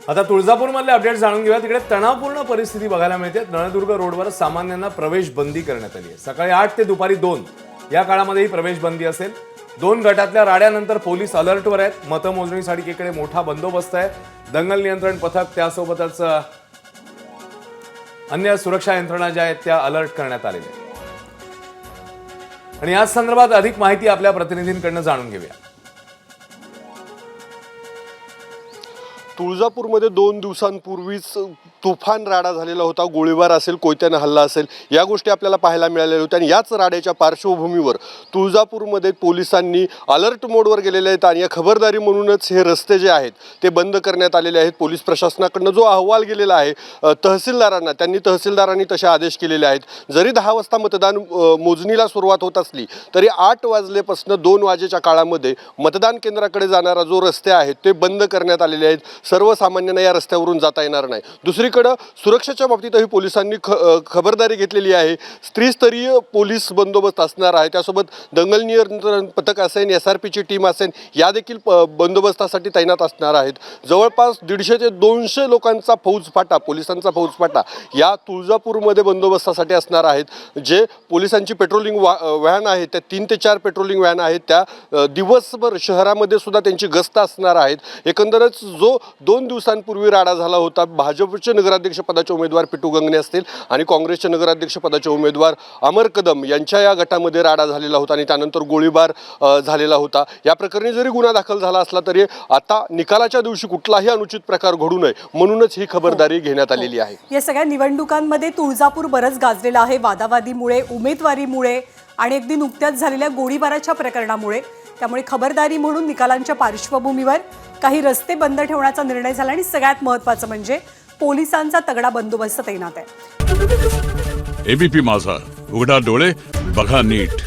आता तुळजापूरमधले अपडेट जाणून घेऊया। तिकडे तणावपूर्ण परिस्थिती बघायला मिळते। नळदुर्ग रोडवर सामान्यांना प्रवेश बंदी करण्यात आली आहे। सकाळी 8 ते दुपारी 2 या काळामध्ये ही प्रवेश बंदी असेल। 2 गटातल्या राड्यानंतर पोलीस अलर्टवर आहेत। मतमोजणीसाठी एकीकडे मोठा बंदोबस्त आहे। दंगल नियंत्रण पथक त्यासोबतच अन्य सुरक्षा यंत्रणा ज्या आहेत त्या अलर्ट करण्यात आलेल्या आहेत। आणि या संदर्भात अधिक माहिती आपल्या प्रतिनिधींकडून जाणून घेऊया। तुळजापूरमध्ये 2 दिवसांपूर्वीच तुफान राडा झालेला होता। गोळीबार असेल, कोयत्याने हल्ला असेल, या गोष्टी आपल्याला पाहायला मिळालेल्या होत्या। आणि याच राड्याच्या पार्श्वभूमीवर तुळजापूरमध्ये पोलिसांनी अलर्ट मोडवर गेलेले आहेत आणि या खबरदारी म्हणूनच हे रस्ते जे आहेत ते बंद करण्यात आलेले आहेत। पोलीस प्रशासनाकडून जो अहवाल गेलेला आहे तहसीलदारांना, तहसीलदारांनी तसे आदेश केलेले आहेत। जरी 10 वाजता मतदान मोजणीला सुरुवात होत असली तरी 8 वाजल्यापासून 2 वाजेच्या काळामध्ये मतदान केंद्राकडे जाणारा जो रस्ते आहेत ते बंद करण्यात आलेले आहेत। सर्वसामान्यांना या रस्त्यावरून जाता येणार नाही। दुसरीकडे सुरक्षेच्या बाबतीतही पोलिसांनी खबरदारी घेतलेली आहे। त्रिस्तरीय पोलीस बंदोबस्त असणार आहे। त्यासोबत दंगल नियंत्रण पथक असेल, SRPची टीम असेल, या देखील बंदोबस्तासाठी तैनात असणार आहेत। जवळपास 150 ते 200 लोकांचा फौजफाटा, पोलिसांचा फौजफाटा या तुळजापूरमध्ये बंदोबस्तासाठी असणार आहेत। जे पोलिसांची पेट्रोलिंग व्हॅन आहेत त्या 3 ते 4 पेट्रोलिंग व्हॅन आहेत त्या दिवसभर शहरामध्ये सुद्धा त्यांची गस्त असणार आहेत। एकंदरच जो 2 दिवसांपूर्वी राडा झाला होता, भाजपचे नगराध्यक्ष पदाचे उमेदवार पिटू गंगणे असतील आणि काँग्रेसचे नगराध्यक्ष पदाचे उमेदवार अमर कदम यांच्या या गटामध्ये राडा झालेला होता आणि त्यानंतर गोळीबार झालेला होता। या प्रकरणी जरी गुन्हा दाखल झाला असला तरी आता निकालाच्या दिवशी कुठलाही अनुचित प्रकार घडू नये म्हणूनच ही खबरदारी घेण्यात आलेली आहे। या सगळ्या निवडणुकांमध्ये तुळजापूर बरंच गाजलेलं आहे वादावादीमुळे, उमेदवारीमुळे आणि अगदी नुकत्याच झालेल्या गोळीबाराच्या प्रकरणामुळे। त्यामुळे खबरदारी म्हणून निकालांच्या पार्श्वभूमीवर काही रस्ते बंद ठेवण्याचा निर्णय झाला आणि सगळ्यात महत्त्वाचं म्हणजे पोलिसांचा तगडा बंदोबस्त तैनात आहे। एबीपी माझा, उघडा डोळे बघा नीट।